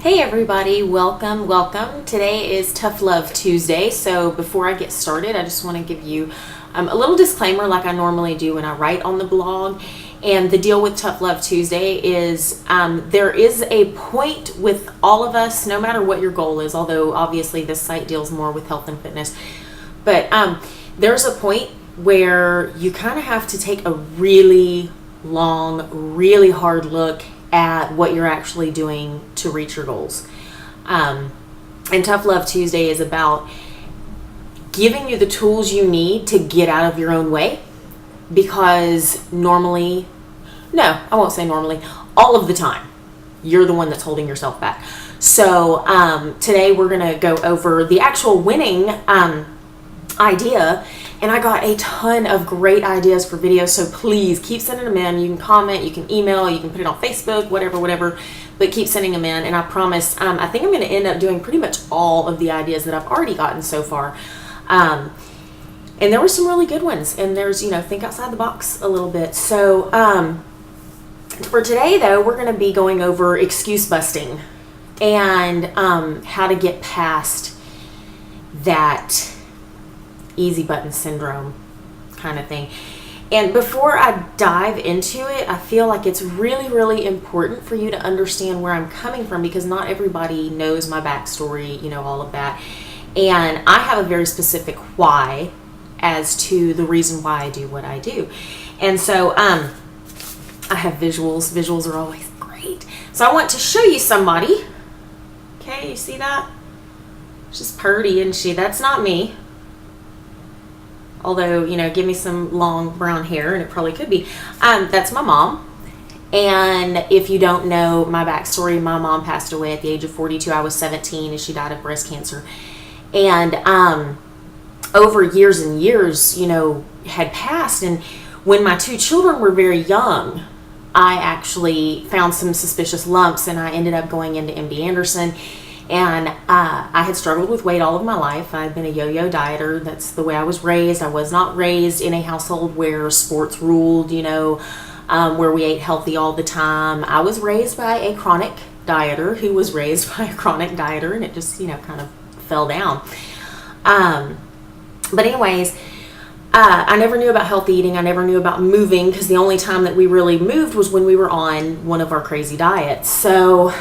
Hey everybody, welcome. Today is Tough Love Tuesday, so before I get started, I just want to give you a little disclaimer like I normally do when I write on the blog. And the deal with Tough Love Tuesday is there is a point with all of us, no matter what your goal is, although obviously this site deals more with health and fitness, but there's a point where you kind of have to take a really long, really hard look at what you're actually doing to reach your goals. And Tough Love Tuesday is about giving you the tools you need to get out of your own way, because normally, no, I won't say normally, all of the time, you're the one that's holding yourself back. So today we're going to go over the actual winning idea. And I got a ton of great ideas for videos, so please keep sending them in. You can comment, you can email, you can put it on Facebook, whatever, but keep sending them in. And I promise, I think I'm going to end up doing pretty much all of the ideas that I've already gotten so far. And there were some really good ones, and there's, think outside the box a little bit. So for today, though, we're going to be going over excuse busting and how to get past that easy button syndrome kind of thing. And before I dive into it, I feel like it's really important for you to understand where I'm coming from, because not everybody knows my backstory, all of that. And I have a very specific why as to the reason why I do what I do. And so I have visuals. Visuals are always great. So I want to show you somebody. Okay, you see that? She's purty, isn't she? That's not me. Although, give me some long brown hair, and it probably could be. That's my mom. And if you don't know my backstory, my mom passed away at the age of 42. I was 17, and she died of breast cancer. And over years and years, had passed. And when my two children were very young, I actually found some suspicious lumps, and I ended up going into MD Anderson. And I had struggled with weight all of my life. I've been a yo-yo dieter. That's the way I was raised. I was not raised in a household where sports ruled, where we ate healthy all the time. I was raised by a chronic dieter who was raised by a chronic dieter, and it just, kind of fell down. But anyways, I never knew about healthy eating. I never knew about moving, because the only time that we really moved was when we were on one of our crazy diets. So,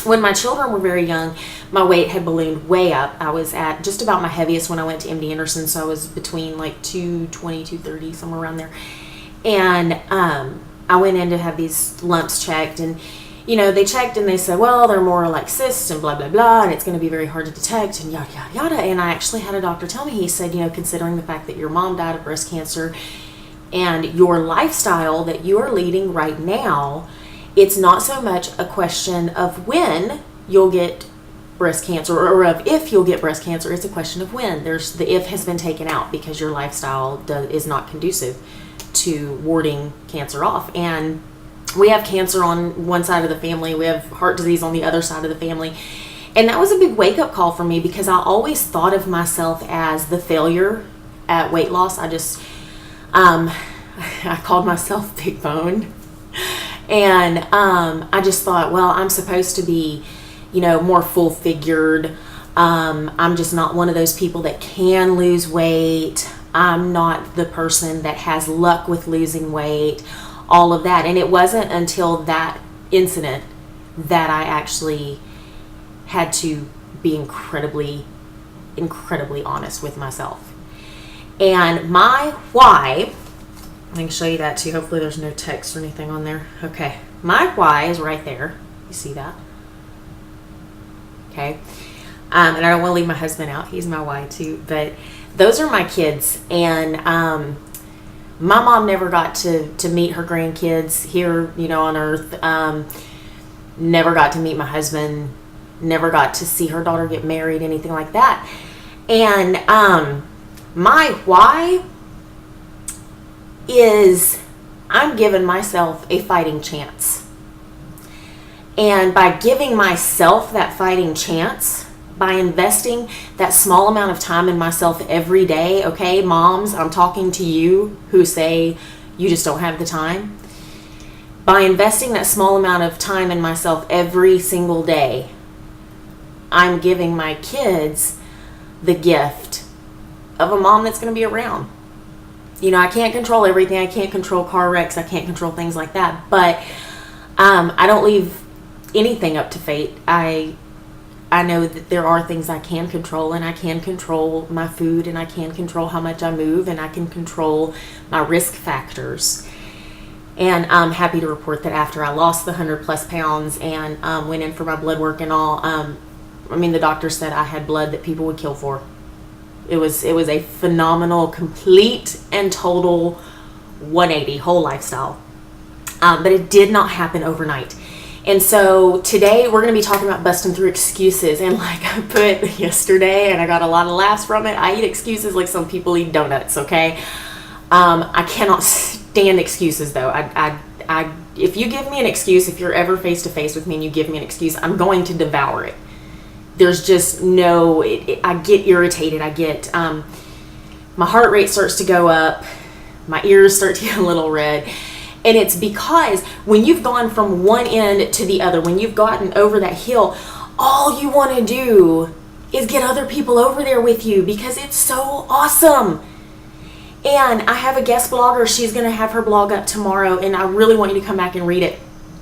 when my children were very young, my weight had ballooned way up. I was at just about my heaviest when I went to MD Anderson, so I was between like 220, 230, somewhere around there. And I went in to have these lumps checked, and they checked and they said, well, they're more like cysts and blah, blah, blah, and it's going to be very hard to detect and yada, yada, yada. And I actually had a doctor tell me, he said, considering the fact that your mom died of breast cancer and your lifestyle that you are leading right now, it's not so much a question of when you'll get breast cancer or of if you'll get breast cancer. It's a question of when. There's the if has been taken out because your lifestyle is not conducive to warding cancer off. And we have cancer on one side of the family. We have heart disease on the other side of the family. And that was a big wake-up call for me, because I always thought of myself as the failure at weight loss. I just, I called myself big bone. And I just thought, well, I'm supposed to be, more full-figured. I'm just not one of those people that can lose weight. I'm not the person that has luck with losing weight, all of that. And it wasn't until that incident that I actually had to be incredibly honest with myself. And my why, I can show you that too. Hopefully there's no text or anything on there. Okay. My why is right there. You see that? Okay. And I don't want to leave my husband out. He's my why too. But those are my kids. And my mom never got to meet her grandkids here, on earth. Never got to meet my husband. Never got to see her daughter get married, anything like that. And my why is I'm giving myself a fighting chance. And by giving myself that fighting chance, by investing that small amount of time in myself every day, okay, moms, I'm talking to you who say you just don't have the time. by investing that small amount of time in myself every single day, I'm giving my kids the gift of a mom that's going to be around. You know, I can't control everything. I can't control car wrecks. I can't control things like that. But I don't leave anything up to fate. I know that there are things I can control, and I can control my food, and I can control how much I move, and I can control my risk factors. And I'm happy to report that after I lost the 100+ pounds and went in for my blood work and all, the doctor said I had blood that people would kill for. It was a phenomenal, complete and total 180 whole lifestyle. But it did not happen overnight. And so today we're going to be talking about busting through excuses. And like I put yesterday, and I got a lot of laughs from it, I eat excuses like some people eat donuts, okay? I cannot stand excuses though. If you give me an excuse, if you're ever face to face with me and you give me an excuse, I'm going to devour it. There's just no, I get irritated. I get, my heart rate starts to go up. My ears start to get a little red. And it's because when you've gone from one end to the other, when you've gotten over that hill, all you want to do is get other people over there with you because it's so awesome. And I have a guest blogger. She's going to have her blog up tomorrow, and I really want you to come back and read it.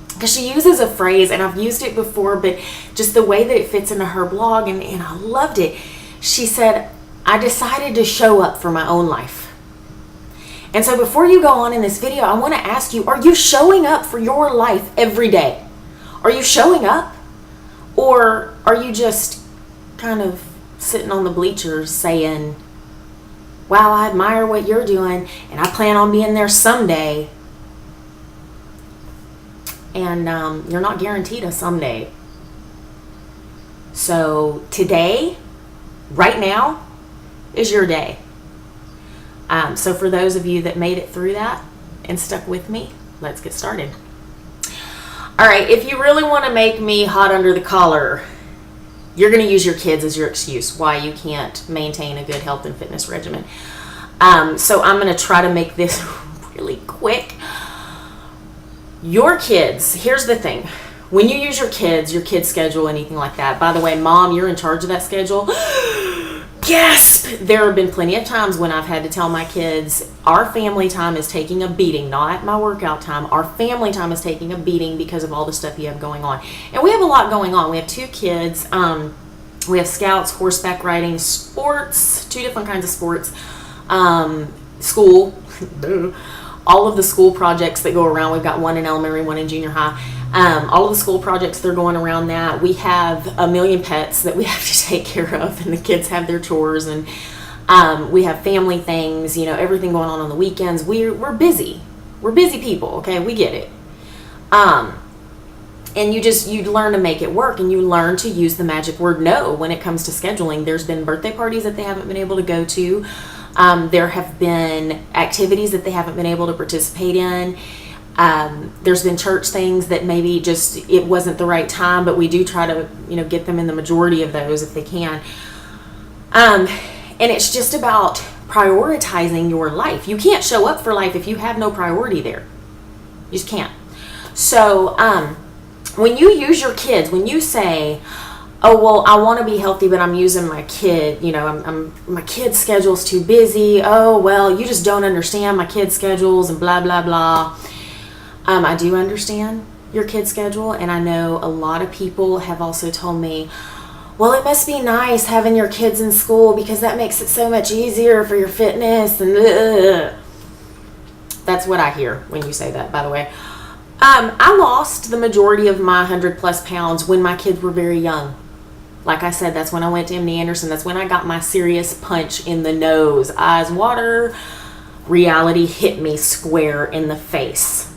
Because she uses a phrase, and I've used it before, but just the way that it fits into her blog, and I loved it. She said, I decided to show up for my own life. And so before you go on in this video, I want to ask you, are you showing up for your life every day? Are you showing up? Or are you just kind of sitting on the bleachers saying, wow, I admire what you're doing, and I plan on being there someday. And you're not guaranteed a someday. So today, right now, is your day. So for those of you that made it through that and stuck with me, let's get started. All right, if you really want to make me hot under the collar, you're going to use your kids as your excuse why you can't maintain a good health and fitness regimen. So I'm going to try to make this really quick. Your kids, here's the thing. When you use your kids schedule, anything like that, by the way, mom, you're in charge of that schedule. Gasp! There have been plenty of times when I've had to tell my kids, our family time is taking a beating, not my workout time. Our family time is taking a beating because of all the stuff you have going on. And we have a lot going on. We have 2 kids. We have scouts, horseback riding, sports, 2 different kinds of sports, school, all of the school projects that go around. We've got 1 in elementary, 1 in junior high. All of the school projects, they're going around that. We have a million pets that we have to take care of, and the kids have their chores, and we have family things, everything going on the weekends. We're busy. We're busy people, okay? We get it. And you learn to make it work, and you learn to use the magic word no when it comes to scheduling. There's been birthday parties that they haven't been able to go to. There have been activities that they haven't been able to participate in. There's been church things that maybe just it wasn't the right time, but we do try to get them in the majority of those if they can. And it's just about prioritizing your life. You can't show up for life if you have no priority there. You just can't. So when you use your kids, when you say, oh, well, I want to be healthy, but I'm using my kid, my kid's schedule's too busy. Oh, well, you just don't understand my kid's schedules and blah, blah, blah. I do understand your kid's schedule, and I know a lot of people have also told me, well, it must be nice having your kids in school because that makes it so much easier for your fitness. And that's what I hear when you say that, by the way. I lost the majority of my 100+ pounds when my kids were very young. Like I said, that's when I went to MD Anderson. That's when I got my serious punch in the nose. Eyes water. Reality hit me square in the face.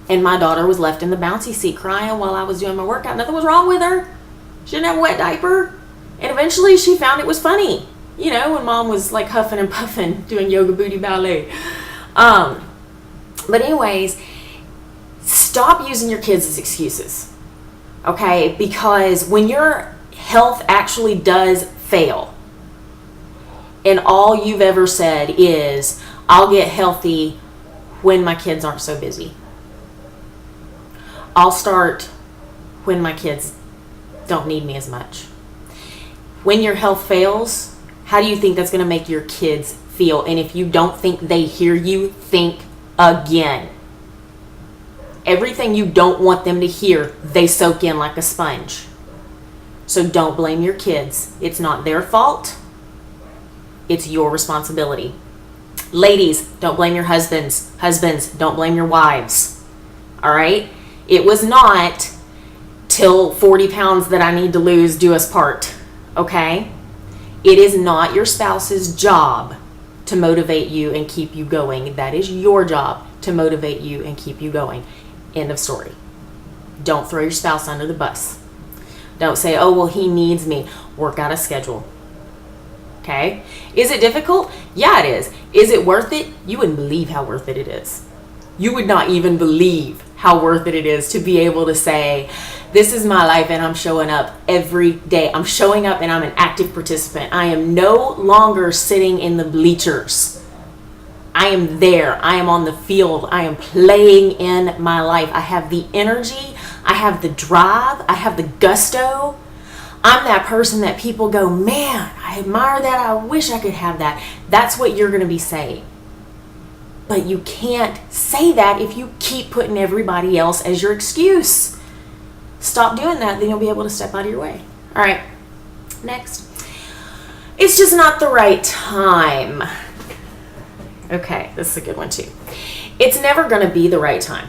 And my daughter was left in the bouncy seat crying while I was doing my workout. Nothing was wrong with her. She didn't have a wet diaper. And eventually she found it was funny. When mom was like huffing and puffing doing yoga booty ballet. But anyways, stop using your kids as excuses. Okay? Because when your health actually does fail, and all you've ever said is, I'll get healthy when my kids aren't so busy. I'll start when my kids don't need me as much. When your health fails, how do you think that's going to make your kids feel? And if you don't think they hear you, think again. Everything you don't want them to hear, they soak in like a sponge. So don't blame your kids. It's not their fault. It's your responsibility. Ladies, don't blame your husbands. Husbands, don't blame your wives. All right? It was not till 40 pounds that I need to lose do us part. Okay? It is not your spouse's job to motivate you and keep you going. That is your job to motivate you and keep you going. End of story. Don't throw your spouse under the bus. Don't say, oh, well, he needs me. Work out a schedule. Okay? Is it difficult? Yeah, it is. Is it worth it? You wouldn't believe how worth it is. You would not even believe how worth it is to be able to say, this is my life and I'm showing up every day. I'm showing up and I'm an active participant. I am no longer sitting in the bleachers. I am there. I am on the field. I am playing in my life. I have the energy. I have the drive. I have the gusto. I'm that person that people go, man, I admire that. I wish I could have that. That's what you're going to be saying. But you can't say that if you keep putting everybody else as your excuse. Stop doing that, then you'll be able to step out of your way. All right, next. It's just not the right time. Okay, this is a good one too. It's never going to be the right time.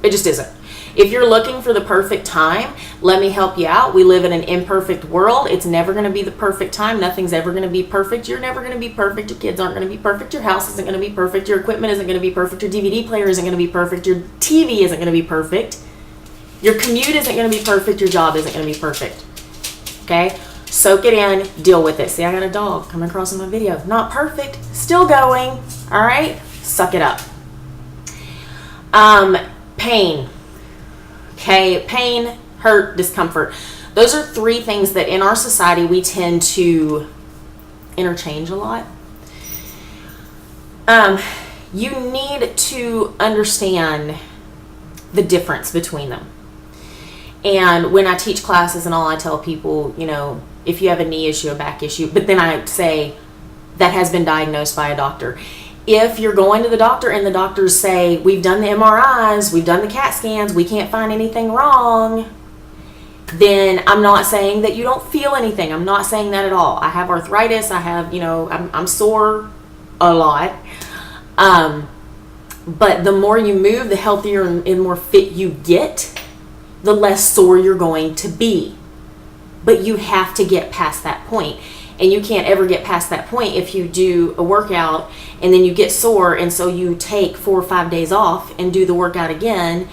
It just isn't. If you're looking for the perfect time, let me help you out. We live in an imperfect world. It's never going to be the perfect time. Nothing's ever going to be perfect. You're never going to be perfect. Your kids aren't going to be perfect. Your house isn't going to be perfect. Your equipment isn't going to be perfect. Your DVD player isn't going to be perfect. Your TV isn't going to be perfect. Your commute isn't going to be perfect. Your job isn't going to be perfect. Okay? Soak it in. Deal with it. See, I got a dog coming across in my video. Not perfect. Still going. All right? Suck it up. Pain. Okay, pain, hurt, discomfort. Those are three things that in our society we tend to interchange a lot. You need to understand the difference between them. And when I teach classes and all, I tell people, you know, if you have a knee issue, a back issue, but then I say that has been diagnosed by a doctor. If you're going to the doctor and the doctors say, we've done the MRIs, we've done the CAT scans, we can't find anything wrong, then I'm not saying that you don't feel anything. I'm not saying that at all. I have arthritis. I have, you know, I'm sore a lot. But the more you move, the healthier and more fit you get, the less sore you're going to be. But you have to get past that point. And you can't ever get past that point if you do a workout and then you get sore, and so you take 4 or 5 days off and do the workout again,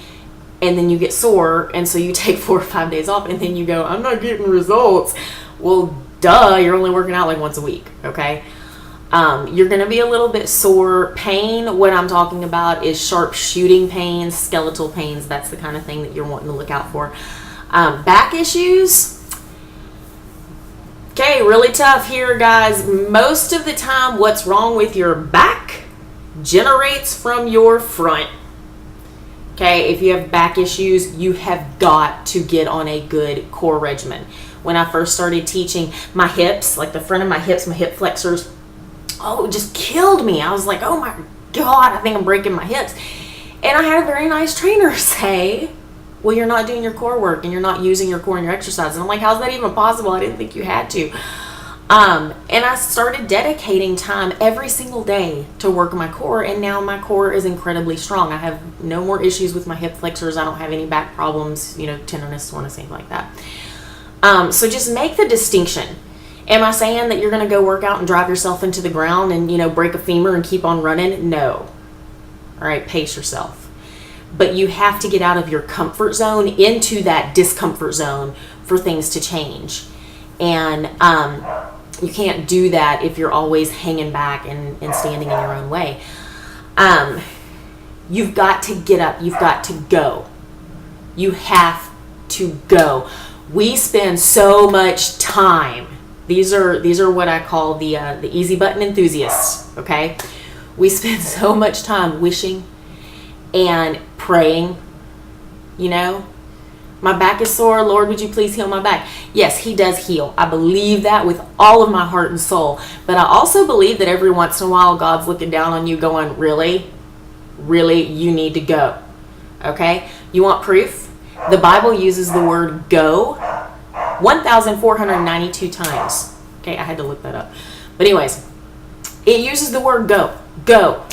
and then you get sore, and so you take 4 or 5 days off, and then you go, I'm not getting results. Well, duh, you're only working out like once a week, okay? You're going to be a little bit sore. Pain, what I'm talking about is sharp shooting pains, skeletal pains. That's the kind of thing that you're wanting to look out for. Back issues. Okay, really tough here, guys. Most of the time, what's wrong with your back generates from your front. Okay, if you have back issues, you have got to get on a good core regimen. When I first started teaching, my hips, like the front of my hips, my hip flexors, oh, it just killed me. I was like, oh my God, I think I'm breaking my hips. And I had a very nice trainer say, well, you're not doing your core work and you're not using your core in your exercise. And I'm like, how's that even possible? I didn't think you had to. And I started dedicating time every single day to work my core. And now my core is incredibly strong. I have no more issues with my hip flexors. I don't have any back problems, you know, tenderness, soreness, anything like that. So just make the distinction. Am I saying that you're going to go work out and drive yourself into the ground and, you know, break a femur and keep on running? No. All right, pace yourself. But you have to get out of your comfort zone into that discomfort zone for things to change. And you can't do that if you're always hanging back and standing in your own way. You've got to get up. You've got to go. You have to go. We spend so much time. These are what I call the easy button enthusiasts, okay? We spend so much time wishing and praying you know? My back is sore. Lord, would you please heal my back? Yes, he does heal. I believe that with all of my heart and soul. But I also believe that every once in a while, God's looking down on you going, really? Really? You need to go. Okay? You want proof? The Bible uses the word go 1,492 times. Okay, I had to look that up. But anyways, it uses the word go. Go.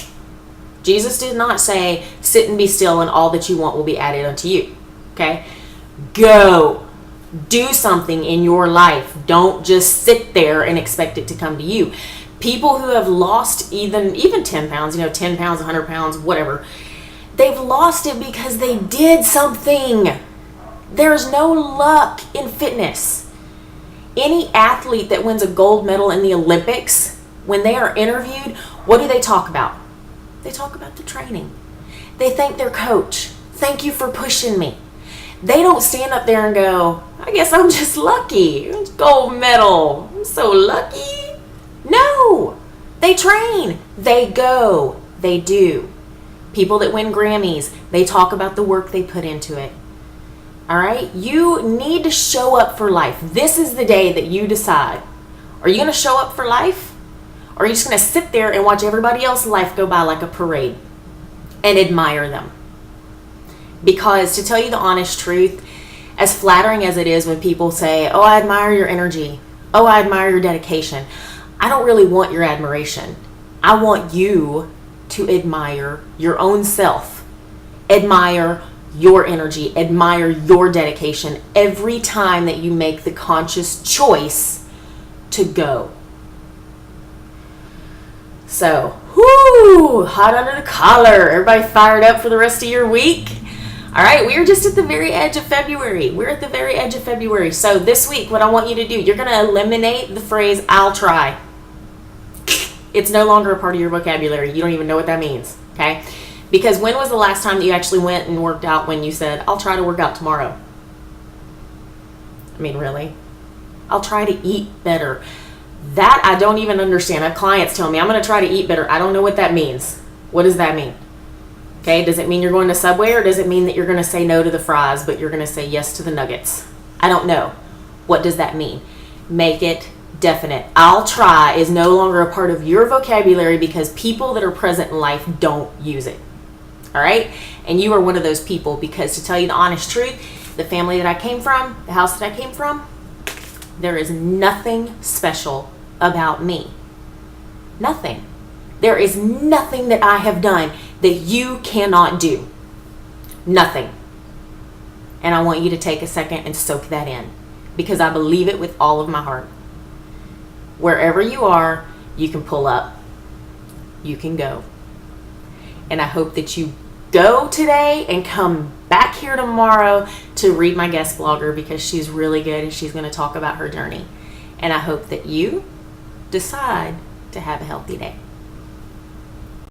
Jesus did not say, sit and be still and all that you want will be added unto you. Okay? Go. Do something in your life. Don't just sit there and expect it to come to you. People who have lost even 10 pounds, 10 pounds, 100 pounds, whatever, they've lost it because they did something. There's no luck in fitness. Any athlete that wins a gold medal in the Olympics, when they are interviewed, what do they talk about? They talk about the training. They thank their coach. Thank you for pushing me. They don't stand up there and go, I guess I'm just lucky. Gold medal. I'm so lucky. No. They train. They go. They do. People that win Grammys, they talk about the work they put into it. All right? You need to show up for life. This is the day that you decide. Are you going to show up for life? Or are you just going to sit there and watch everybody else's life go by like a parade and admire them? Because to tell you the honest truth, as flattering as it is when people say, oh, I admire your energy. Oh, I admire your dedication. I don't really want your admiration. I want you to admire your own self. Admire your energy. Admire your dedication every time that you make the conscious choice to go. So, whoo, hot under the collar. Everybody fired up for the rest of your week? All right, we are just at the very edge of February. We're at the very edge of February. So this week, what I want you to do, you're going to eliminate the phrase, I'll try. It's no longer a part of your vocabulary. You don't even know what that means, okay? Because when was the last time that you actually went and worked out when you said, I'll try to work out tomorrow? I mean, really? I'll try to eat better. That I don't even understand. I have clients tell me, I'm going to try to eat better. I don't know what that means. What does that mean? Okay, does it mean you're going to Subway, or does it mean that you're going to say no to the fries, but you're going to say yes to the nuggets? I don't know. What does that mean? Make it definite. I'll try is no longer a part of your vocabulary because people that are present in life don't use it. All right? And you are one of those people because to tell you the honest truth, the family that I came from, the house that I came from, there is nothing special about me. Nothing. There is nothing that I have done that you cannot do. Nothing. And I want you to take a second and soak that in because I believe it with all of my heart. Wherever you are, you can pull up. You can go. And I hope that you go today and come back here tomorrow to read my guest blogger because she's really good and she's going to talk about her journey. And I hope that you decide to have a healthy day.